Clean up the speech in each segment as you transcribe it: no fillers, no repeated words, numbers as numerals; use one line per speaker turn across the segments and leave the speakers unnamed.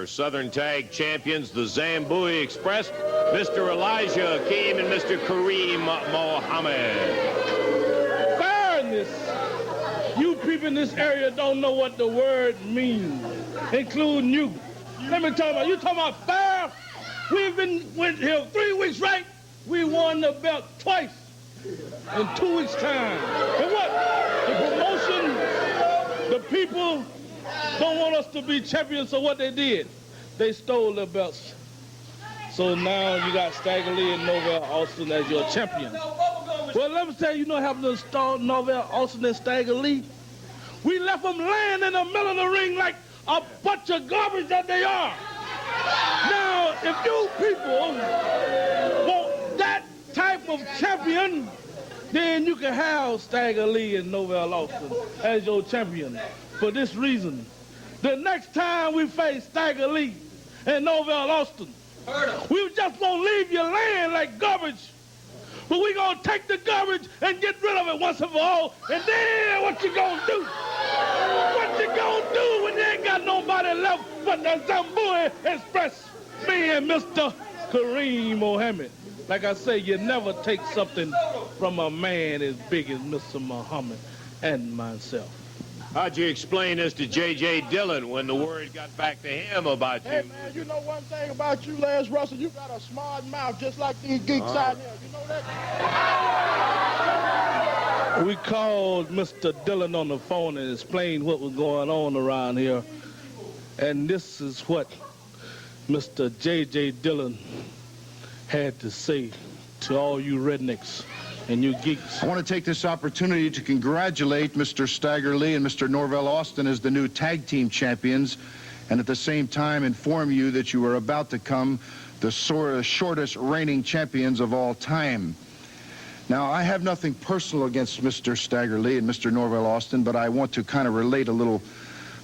Lawler. Southern Tag Champions, the Zambui Express, Mr. Elijah Akeem and Mr. Kareem Mohammed.
Fairness. You people in this area don't know what the word means, including you. Let me tell you, you talking about fair? Went here 3 weeks, right? We won the belt twice in 2 weeks' time. And what? The promotion, the people don't want us to be champions, so what they did, they stole the belts. So now you got Stagger Lee and Norvell Austin as your champion. Well, let me tell you, you know what happened to Norvell Austin and Stagger Lee? We left them laying in the middle of the ring like a bunch of garbage that they are. Now, if you people want that type of champion, then you can have Stagger Lee and Norvell Austin as your champion. For this reason, the next time we face Stagger Lee and Norvell Austin, we just won't leave you laying like garbage, but we gonna take the garbage and get rid of it once and for all, and then what you gonna do? What you gonna do when you ain't got nobody left but the Zambui Express? Me and Mr. Kareem Mohammed. Like I say, you never take something from a man as big as Mr. Muhammad and myself.
How'd you explain this to J.J. Dillon when the word got back to him about you?
Hey, man, you know one thing about you, Lance Russell? You got a smart mouth just like these geeks out here. You know that?
We called Mr. Dillon on the phone and explained what was going on around here. And this is what Mr. J.J. Dillon had to say to all you rednecks and you geeks.
I want to take this opportunity to congratulate Mr. Stagger Lee and Mr. Norvell Austin as the new tag team champions, and at the same time inform you that you are about to become the shortest reigning champions of all time. Now, I have nothing personal against Mr. Stagger Lee and Mr. Norvell Austin, but I want to kind of relate a little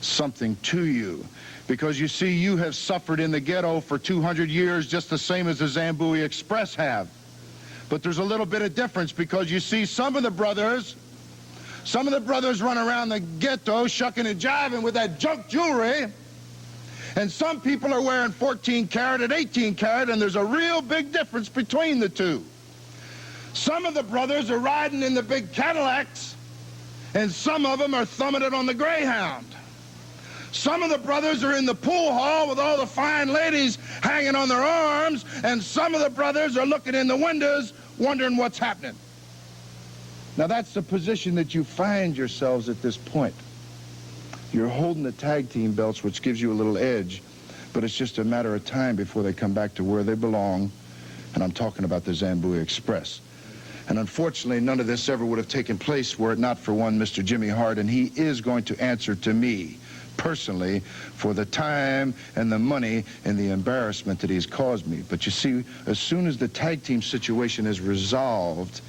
something to you. Because you see, you have suffered in the ghetto for 200 years just the same as the Zambui Express have. But there's a little bit of difference because you see some of the brothers run around the ghetto shucking and jiving with that junk jewelry. And some people are wearing 14 karat and 18 karat, and there's a real big difference between the two. Some of the brothers are riding in the big Cadillacs, and some of them are thumbing it on the Greyhound. Some of the brothers are in the pool hall with all the fine ladies hanging on their arms, and some of the brothers are looking in the windows wondering what's happening. Now, that's the position that you find yourselves at this point. You're holding the tag team belts, which gives you a little edge, but it's just a matter of time before they come back to where they belong, and I'm talking about the Zambui Express. And unfortunately, none of this ever would have taken place were it not for one Mr. Jimmy Hart, and he is going to answer to me personally for the time and the money and the embarrassment that he's caused me. But you see, as soon as the tag team situation is resolved,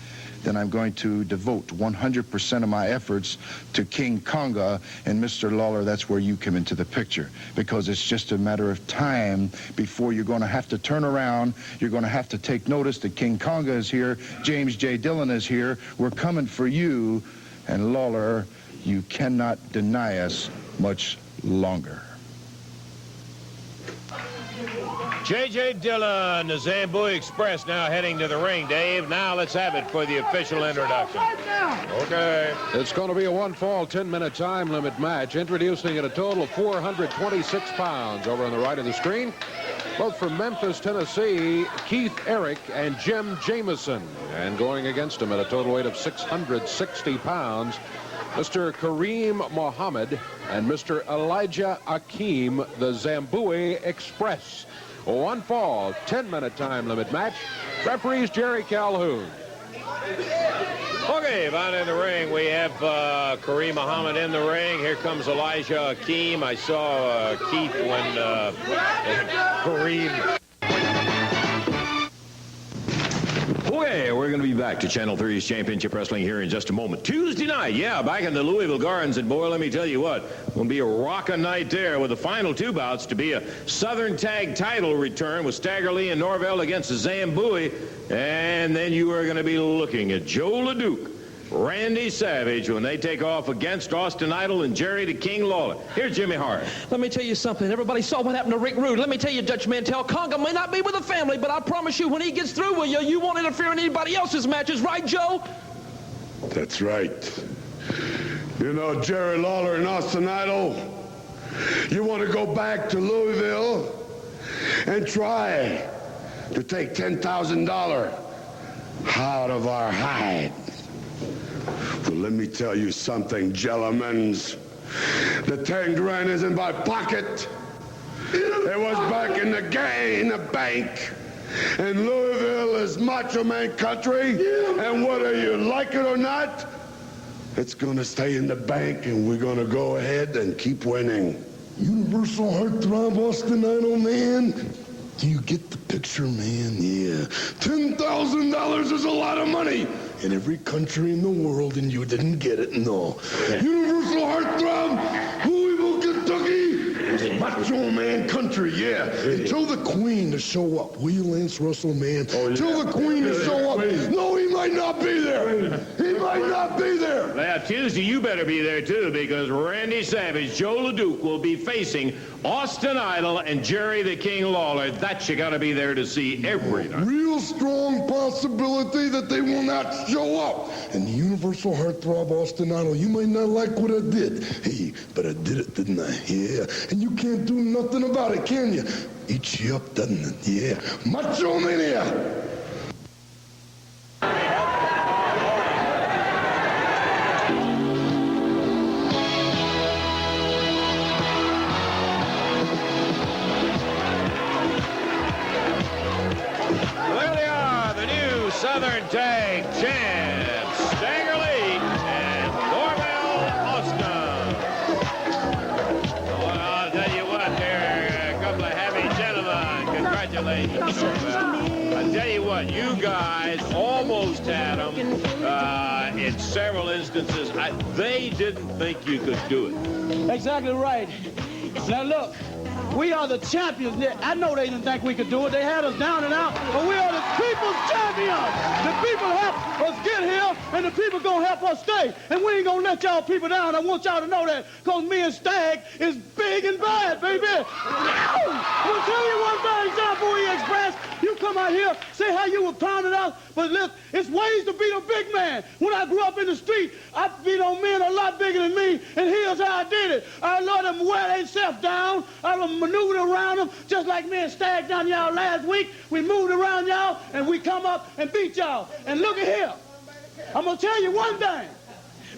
then I'm going to devote 100% of my efforts to King Konga, and Mr. Lawler, that's where you come into the picture, because it's just a matter of time before you're going to have to turn around. You're going to have to take notice that King Konga is here, James J. Dillon is here, we're coming for you, and Lawler, you cannot deny us much longer.
J.J. Dillon, the Zambui Express, now heading to the ring. Dave, now let's have it for the official introduction. Okay.
It's going to be a one-fall, 10-minute time limit match. Introducing at a total of 426 pounds. Over on the right of the screen, both from Memphis, Tennessee, Keith Eric and Jim Jameson. And going against him at a total weight of 660 pounds, Mr. Kareem Mohammed and Mr. Elijah Akeem, the Zambui Express. One fall, 10-minute time limit match. Referees Jerry Calhoun.
Okay, out in the ring, we have Kareem Mohammed in the ring. Here comes Elijah Akeem. I saw Keith when Kareem... Okay, we're going to be back to Channel 3's Championship Wrestling here in just a moment. Tuesday night, yeah, back in the Louisville Gardens. And boy, let me tell you what, it's going to be a rockin' night there with the final two bouts to be a Southern Tag title return with Stagger Lee and Norvell against the Zambui. And then you are going to be looking at Joe LeDuc Randy Savage when they take off against Austin Idol and Jerry the King Lawler. Here's Jimmy Hart.
Let me tell you something. Everybody saw what happened to Rick Rude. Let me tell you, Dutch Mantell, Conga may not be with the family, but I promise you when he gets through with you, you won't interfere in anybody else's matches. Right, Joe?
That's right. You know, Jerry Lawler and Austin Idol, you want to go back to Louisville and try to take $10,000 out of our hide. Well, let me tell you something, gentlemen. The 10 grand is in my pocket. It was back in the game, in the bank. And Louisville is Macho Man country. And whether you like it or not, it's going to stay in the bank, and we're going to go ahead and keep winning. Universal Heartthrob Austin Idol, man. Do you get the picture, man? Yeah. $10,000 is a lot of money in every country in the world, and you didn't get it, no. Universal Heartthrob, Louisville, Kentucky, Macho Man country, yeah. And tell the Queen to show up. Will you, Lance Russell, man? Oh, yeah. Tell the Queen to show up. No, he might not be there. He might not be there.
Well, Tuesday, you better be there, too, because Randy Savage, Joe LeDuc, will be facing Austin Idol and Jerry the King Lawler. That you got to be there to see every night.
Real strong possibility that they will not show up. And the Universal Heartthrob Austin Idol, you might not like what I did. Hey, but I did it, didn't I? Yeah. And you can't do nothing about it, can you? Eats you up, doesn't it? Yeah. Macho Mania.
Southern Tag Champs, Stagger Lee and Norvell Austin. Well, I'll tell you what, they're a couple of happy gentlemen. Congratulations, Norvell. I'll tell you what, you guys almost had them in several instances. They didn't think you could do it.
Exactly right. Now look, we are the champions. I know they didn't think we could do it. They had us down and out, but we are the people's champions. The people helped us get here, and the people gonna help us stay. And we ain't gonna let y'all people down. I want y'all to know that, because me and Stag is big and bad, baby. I'm gonna tell you one thing, John Bowie Express. You come out here, say how you were pounding out, but look, it's ways to beat a big man. When I grew up in the street, I beat on men a lot bigger than me, and here's how I did it. I let them wear themselves down. I maneuvered around them, just like me and Stag done y'all last week. We moved around y'all, and we come up and beat y'all. And look at here. I'm going to tell you one thing.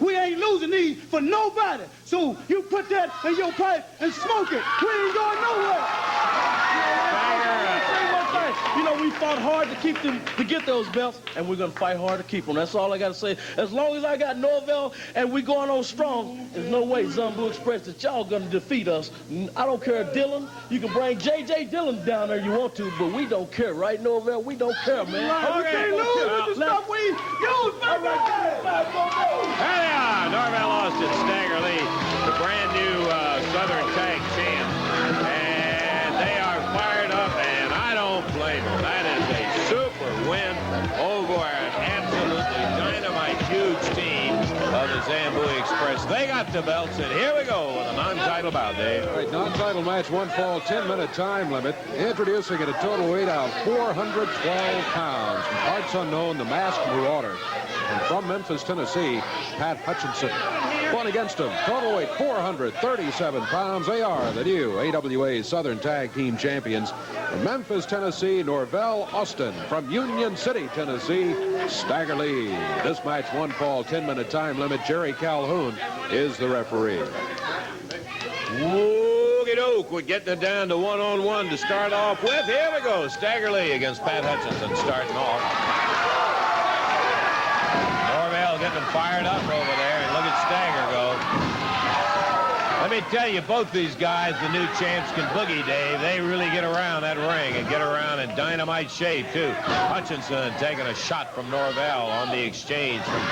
We ain't losing these for nobody. So you put that in your pipe and smoke it. We ain't going nowhere. You know, we fought hard to keep them, to get those belts, and we're going to fight hard to keep them. That's all I got to say. As long as I got Norvell and we going on strong, there's no way, Zumbu Express, that y'all going to defeat us. I don't care, Dylan. You can bring J.J. Dillon down there you want to, but we don't care, right, Norvell? We don't care, man. Right. We can't lose with the stuff we use, baby.
There they are, Norvell Austin, Stagger Lee, the brand new Southern Tag Champs. And they are fired up, and I don't blame them. That is a super win over an absolutely dynamite, huge team of the Zambui Express. They got the belts, and here we go with a non-title bout, Dave.
All right, non-title match, one fall, 10-minute time limit. Introducing at a total weight of 412 pounds. From parts unknown, the Masked Marauder. And from Memphis, Tennessee, Pat Hutchinson. One against him. Total weight 437 pounds. They are the new AWA Southern Tag Team Champions. From Memphis, Tennessee, Norvell Austin. From Union City, Tennessee, Stagger Lee. This match, one fall, 10-minute time limit. Jerry Calhoun is the referee.
Woogie-doke, we're getting it down to one-on-one to start off with. Here we go. Stagger Lee against Pat Hutchinson starting off. Norvell getting them fired up over there, and look at Stagger go. Let me tell you, both these guys, the new champs, can boogie, Dave. They really get around that ring and get around in dynamite shape, too. Hutchinson taking a shot from Norvell on the exchange from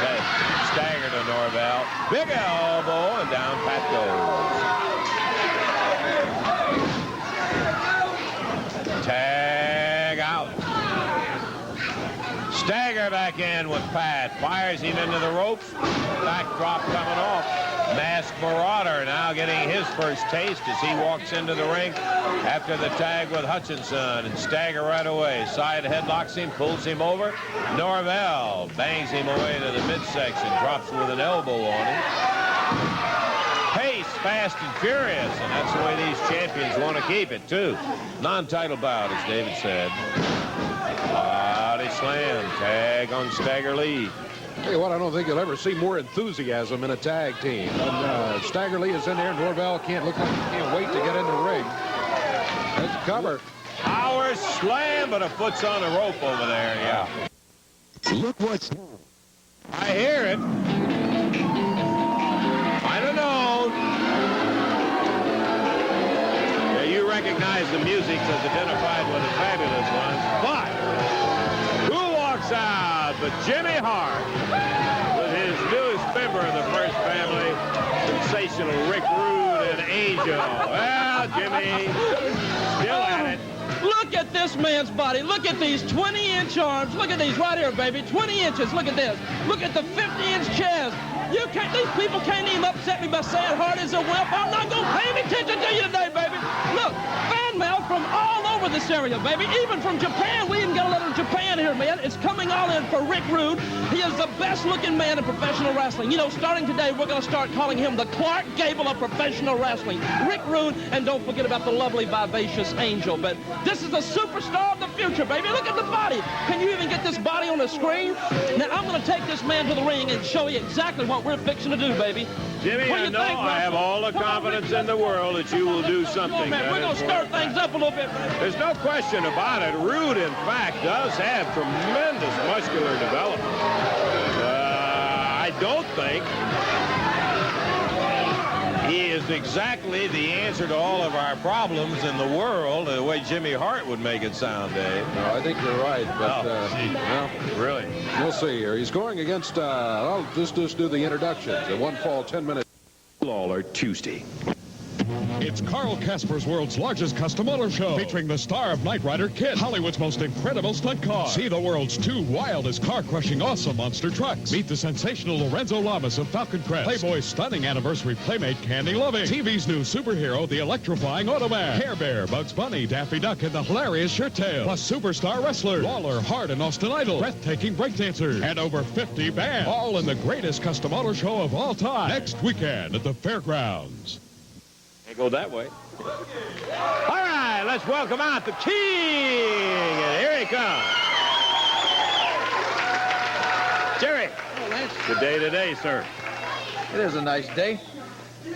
Stagger to Norvell. Big elbow, and down Pat goes. Tag out. Stagger Stagger back in with Pat. Fires him into the ropes. Backdrop coming off. Masked Marauder now getting his first taste as he walks into the ring after the tag with Hutchinson. And Stagger right away. Side headlocks him, pulls him over. Norvell bangs him away to the midsection. Drops with an elbow on him. Pace, fast and furious, and that's the way these champions want to keep it, too. Non-title bout, as David said. Body slam, tag on Stagger Lee.
Tell you what, I don't think you'll ever see more enthusiasm in a tag team. When Stagger Lee is in there, Norvell can't look like he can't wait to get in the ring. There's a cover.
Power slam, but a foot's on the rope over there, yeah.
Look what's...
I hear it. I don't know. Yeah, you recognize the music that's identified with the fabulous one. But who walks out but Jimmy Hart with his newest member of the First Family, sensational Rick Rude and Angel. Well, Jimmy, still at it.
Look at this man's body. Look at these 20-inch arms. Look at these right here, baby. 20 inches. Look at this. Look at the 50-inch chest. You can't, these people can't even upset me by saying Hart is a wimp. I'm not going to pay any attention to you today, baby. Look, fan mail from all over this area, baby. Even from Japan. We even got a letter from Japan here, man. It's coming all in for Rick Rude. He is the best-looking man in professional wrestling. You know, starting today, we're going to start calling him the Clark Gable of professional wrestling. Rick Rude, and don't forget about the lovely, vivacious Angel. But this is the superstar of the future, baby. Look at the body. Can you even get this body on the screen? Now, I'm going to take this man to the ring and show you exactly what we're fixing to do, baby.
Jimmy, I know I have all the confidence in the world that you will do something.
Come on, man. We're going to stir things up a little bit, baby.
There's no question about it. Rude, in fact, does have tremendous muscular development. I don't think he is exactly the answer to all of our problems in the world, the way Jimmy Hart would make it sound, Dave.
No, I think you're right, but well,
really,
we'll see here. He's going against, I'll just do the introductions. At one fall, 10 minutes.
Lawler, Tuesday.
It's Carl Casper's world's largest custom auto show, featuring the star of Knight Rider, Kid, Hollywood's most incredible stunt car. See the world's two wildest car-crushing awesome monster trucks. Meet the sensational Lorenzo Lamas of Falcon Crest, Playboy's stunning anniversary playmate Candy Loving, TV's new superhero, the electrifying Automan, Care Bear, Bugs Bunny, Daffy Duck, and the hilarious Shirt Tail, plus superstar wrestlers Lawler, Hart, and Austin Idol, breathtaking breakdancers, and over 50 bands, all in the greatest custom auto show of all time, next weekend at the Fairgrounds.
Can't go that way. All right, let's welcome out the king. And here he comes. Jerry.
Oh, Lance.
Good day today, sir.
It is a nice day.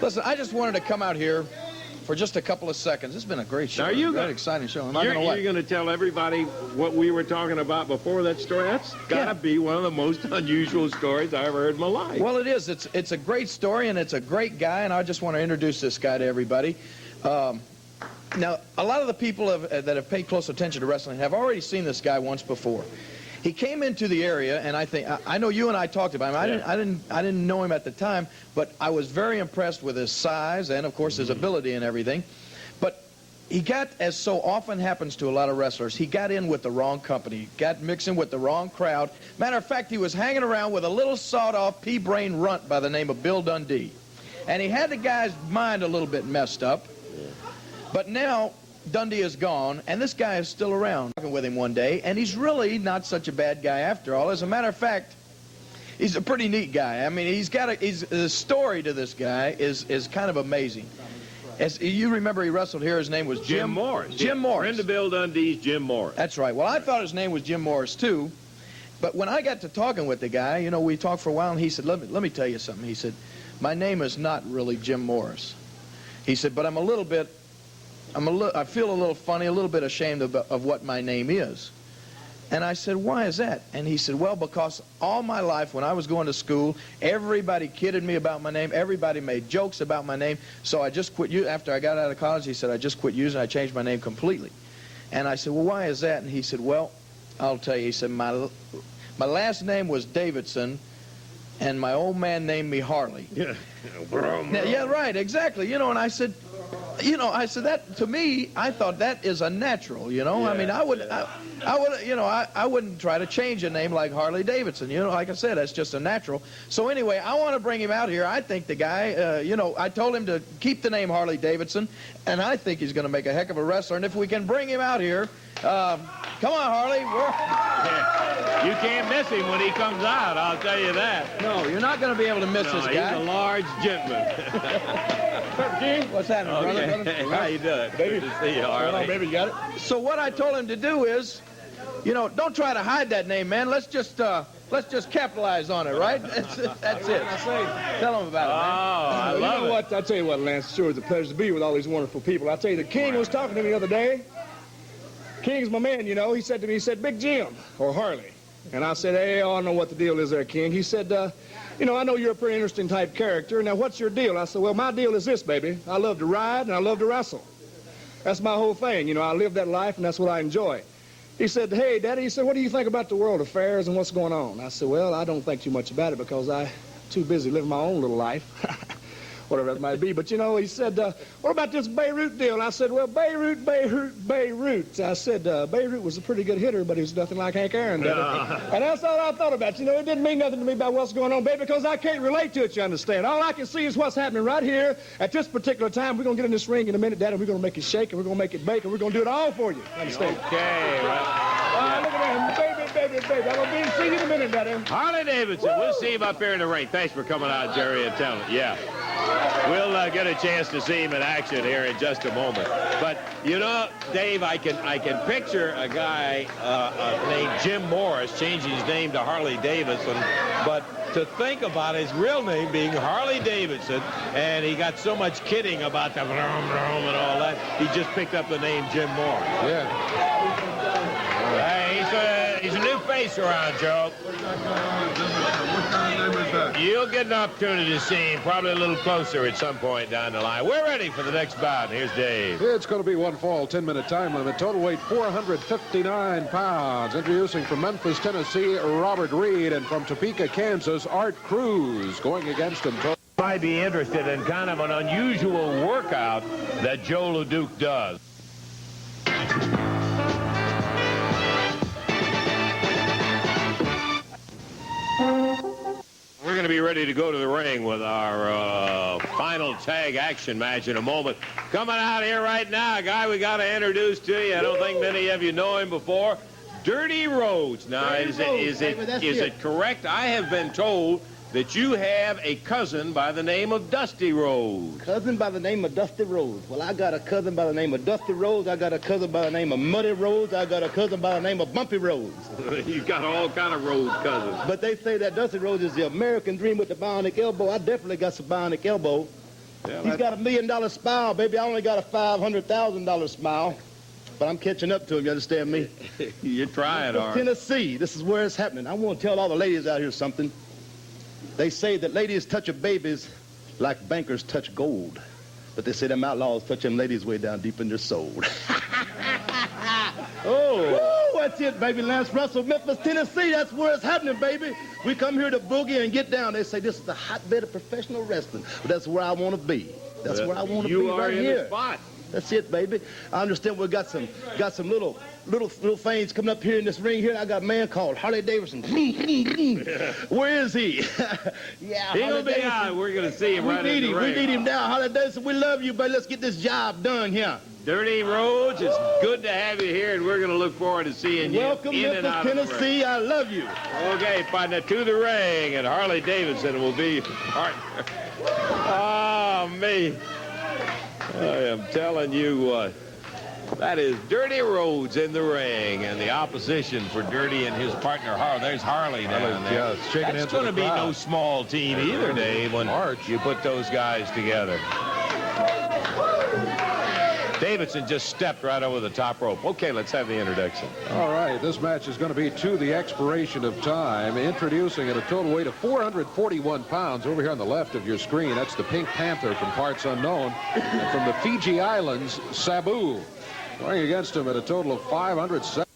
Listen, I just wanted to come out here for just a couple of seconds. It's been a great show.
Now, you
very exciting show. Am I
you're
going
going to tell everybody what we were talking about before that story? That's got to be one of the most unusual stories I ever heard in my life.
Well, it is. It's a great story, and it's a great guy, and I just want to introduce this guy to everybody. Now, a lot of the people that have paid close attention to wrestling have already seen this guy once before. He came into the area, and I know you and I talked about him. I didn't know him at the time, but I was very impressed with his size and, of course, his ability and everything. But he got, as so often happens to a lot of wrestlers, he got in with the wrong company, got mixing with the wrong crowd. Matter of fact, he was hanging around with a little sawed-off pea-brain runt by the name of Bill Dundee, and he had the guy's mind a little bit messed up. But now Dundee is gone, and this guy is still around. Talking with him one day, and he's really not such a bad guy after all. As a matter of fact, he's a pretty neat guy. I mean, the story to this guy is kind of amazing. As you remember, he wrestled here. His name was
Jim Morris.
Jim Morris.
Friend of Bill Dundee's, Jim Morris.
That's right. Well, I thought his name was Jim Morris too, but when I got to talking with the guy, you know, we talked for a while, and he said, "Let me tell you something." He said, "My name is not really Jim Morris." He said, "But I feel a little funny, a little bit ashamed of what my name is." And I said, "Why is that?" And he said, "Well, because all my life when I was going to school, everybody kidded me about my name. Everybody made jokes about my name. So I just quit. After I got out of college," he said, "I just quit using it. I changed my name completely." And I said, "Well, why is that?" And he said, "Well, I'll tell you." He said, my last name was Davidson, and my old man named me Harley."
Yeah.
Yeah, right, exactly. You know, and I said, you know, I said that to me, I thought that is a natural, you know.
Yeah,
I mean, I would, you know, I wouldn't try to change a name like Harley Davidson, you know. Like I said, that's just a natural. So anyway, I want to bring him out here. I think the guy, you know, I told him to keep the name Harley Davidson, and I think he's going to make a heck of a wrestler. And if we can bring him out here, come on, Harley.
You can't miss him when he comes out, I'll tell you that.
No, you're not going to be able to miss this guy.
He's a large gentleman.
What's happening, brother?
How you doing? Good to see you, Harley.
Baby, you got it?
So what I told him to do is, you know, don't try to hide that name, man. Let's just capitalize on it, right? That's it. Tell him about it, man.
I
You
love
know
it.
what? I tell you what, Lance, sure it's a pleasure to be with all these wonderful people. I tell you, the King was talking to me the other day. King's my man, you know. He said to me, he said, Big Jim, or Harley. And I said, hey, I don't know what the deal is there, King. He said, you know, I know you're a pretty interesting type character. Now, what's your deal? I said, well, my deal is this, baby. I love to ride and I love to wrestle. That's my whole thing. You know, I live that life and that's what I enjoy. He said, hey, Daddy, he said, what do you think about the world affairs and what's going on? I said, well, I don't think too much about it because I'm too busy living my own little life. Whatever that might be. But, you know, he said, what about this Beirut deal? And I said, well, Beirut. I said, Beirut was a pretty good hitter, but he was nothing like Hank Aaron, Daddy. And that's all I thought about. You know, it didn't mean nothing to me about what's going on, baby, because I can't relate to it, you understand. All I can see is what's happening right here at this particular time. We're going to get in this ring in a minute, Daddy. We're going to make it shake, and we're going to make it bake, and we're going to do it all for you. Understand?
Okay, well,
Look at that. Baby. I'm going to see you in a minute, Daddy.
Harley Davidson, we'll see him up here in the ring. Thanks for coming out, Jerry, and telling. Yeah. We'll get a chance to see him in action here in just a moment. But, you know, Dave, I can picture a guy named Jim Morris changing his name to Harley Davidson. But to think about his real name being Harley Davidson, and he got so much kidding about the vroom, vroom and all that, he just picked up the name Jim Morris.
Yeah.
Hey, he's a new face around, Joe. You'll get an opportunity to see him probably a little closer at some point down the line. We're ready for the next bout. Here's Dave.
It's going to be one fall, 10-minute time limit. Total weight 459 pounds. Introducing from Memphis, Tennessee, Robert Reed, and from Topeka, Kansas, Art Cruz. Going against him.
Might be interested in kind of an unusual workout that Joe LeDuc does. We're going to be ready to go to the ring with our final tag action match in a moment. Coming out here right now, a guy we got to introduce to you. I don't think many of you know him before. Dirty Rhodes. Now, is it correct? I have been told that you have a cousin by the name of Dusty Rhodes.
Cousin by the name of Dusty Rhodes. Well, I got a cousin by the name of Dusty Rhodes. I got a cousin by the name of Muddy Rhodes. I got a cousin by the name of Bumpy Rhodes.
You've got all kind of Rhodes cousins.
But they say that Dusty Rhodes is the American dream with the bionic elbow. I definitely got some bionic elbow.
Yeah,
He's got $1 million smile, baby. I only got a $500,000 smile. But I'm catching up to him, you understand me?
You're trying, Art.
Tennessee, this is where it's happening. I want to tell all the ladies out here something. They say that ladies touch of babies like bankers touch gold. But they say them outlaws touch them ladies way down deep in their soul. Oh, that's it, baby. Lance Russell, Memphis, Tennessee. That's where it's happening, baby. We come here to boogie and get down. They say this is the hotbed of professional wrestling. But that's where I want to be. That's where I want to be right here.
You are in the spot.
That's it, baby. I understand we got some little things coming up here in this ring here. I got a man called Harley Davidson. Where is he? Yeah,
He'll be out. We're going to see him right in the ring.
We need him now. Harley Davidson, we love you, baby. Let's get this job done here.
Dirty Rhodes, it's good to have you here, and we're going to look forward to seeing you
Welcome,
in and out
Memphis,
of the
Tennessee. I love you.
Okay, partner, to the ring, and Harley Davidson will be partner. Oh, me. I am telling you what. That is Dirty Rhodes in the ring, and the opposition for Dirty and his partner Harley. There's Harley down there.
Yeah, shaking
That's
hands with
going to
the
be
crowd.
no small team either, Dave, when you put those guys together. Davidson just stepped right over the top rope. Okay, let's have the introduction.
All right, this match is going to be to the expiration of time. Introducing at a total weight of 441 pounds. Over here on the left of your screen, that's the Pink Panther from parts unknown. And from the Fiji Islands, Sabu. Going against him at a total of 507.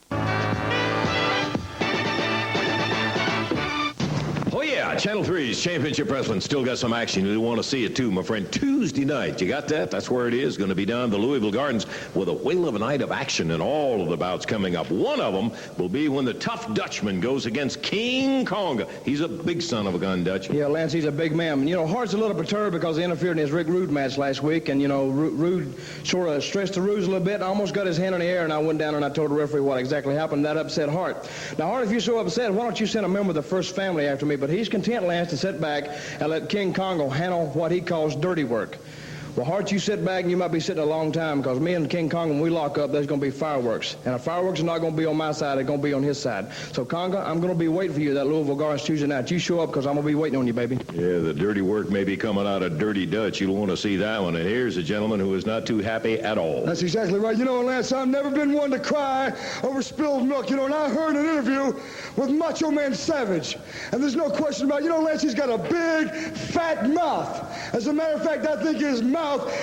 Oh, yeah, Channel 3's Championship Wrestling still got some action. You want to see it too, my friend. Tuesday night, you got that? That's where it is. Going to be down at the Louisville Gardens with a whale of a night of action and all of the bouts coming up. One of them will be when the Tough Dutchman goes against King Konga. He's a big son of a gun, Dutch.
Yeah, Lance, he's a big man. You know, Hart's a little perturbed because he interfered in his Rick Rude match last week, and, you know, Rude sort of stretched the ruse a little bit and almost got his hand in the air, and I went down and I told the referee what exactly happened. That upset Hart. Now, Hart, if you're so upset, why don't you send a member of the First Family after me? But he's content, Lance, to sit back and let King Konga handle what he calls dirty work. Well, Hart, you sit back and you might be sitting a long time because me and King Konga, when we lock up, there's going to be fireworks. And the fireworks are not going to be on my side. They're going to be on his side. So, Konga, I'm going to be waiting for you at that Louisville Gardens Tuesday night. You show up because I'm going to be waiting on you, baby.
Yeah, the dirty work may be coming out of Dirty Dutch. You'll want to see that one. And here's a gentleman who is not too happy at all.
That's exactly right. You know, Lance, I've never been one to cry over spilled milk. You know, and I heard an interview with Macho Man Savage. And there's no question about it. You know, Lance, he's got a big, fat mouth. As a matter of fact, I think his mouth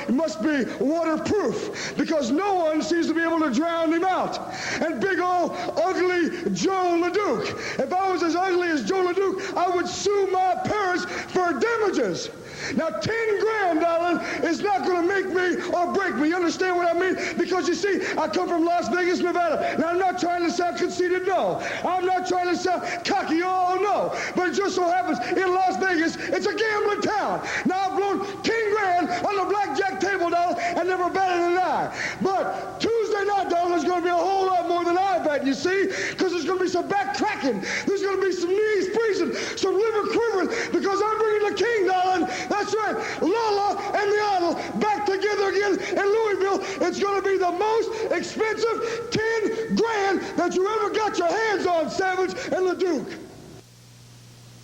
must be waterproof because no one seems to be able to drown him out. And big old ugly Joe LeDuc. If I was as ugly as Joe LeDuc, I would sue my parents for damages. Now, 10 grand, darling, is not going to make me or break me. You understand what I mean? Because, you see, I come from Las Vegas, Nevada. Now, I'm not trying to sound conceited, no. I'm not trying to sound cocky, oh, no. But it just so happens in Las Vegas, it's a gambling town. Now, I've blown 10 grand on the blackjack table, darling, and never batted an eye. But Tuesday night, darling, there's going to be a whole lot more than I bet, you see, because there's going to be some back cracking. There's going to be some knees freezing, some liver quivering, because I'm bringing the king, darling. That's right, Lola and the Idol back together again in Louisville. It's going to be the most expensive 10 grand that you ever got your hands on, Savage and LeDuc.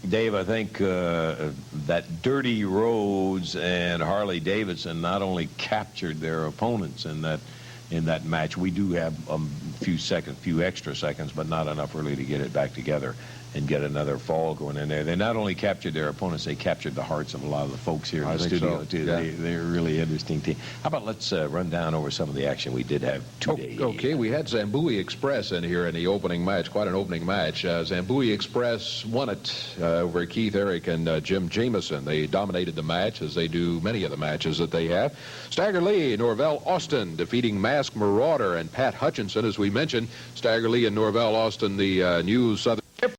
Dave, I think that Dirty Rhodes and Harley Davidson not only captured their opponents in that match. We do have a few extra seconds, but not enough really to get it back together and get another fall going in there. They not only captured their opponents, they captured the hearts of a lot of the folks here in the studio, too. Yeah. They're a really interesting team. How about let's run down over some of the action we did have today.
Okay, we had Zambui Express in here in the opening match, quite an opening match. Zambui Express won it over Keith Eric and Jim Jameson. They dominated the match, as they do many of the matches that they have. Stagger Lee, Norvell Austin defeating Mask Marauder and Pat Hutchinson, as we mentioned. Stagger Lee and Norvell Austin, the new Southern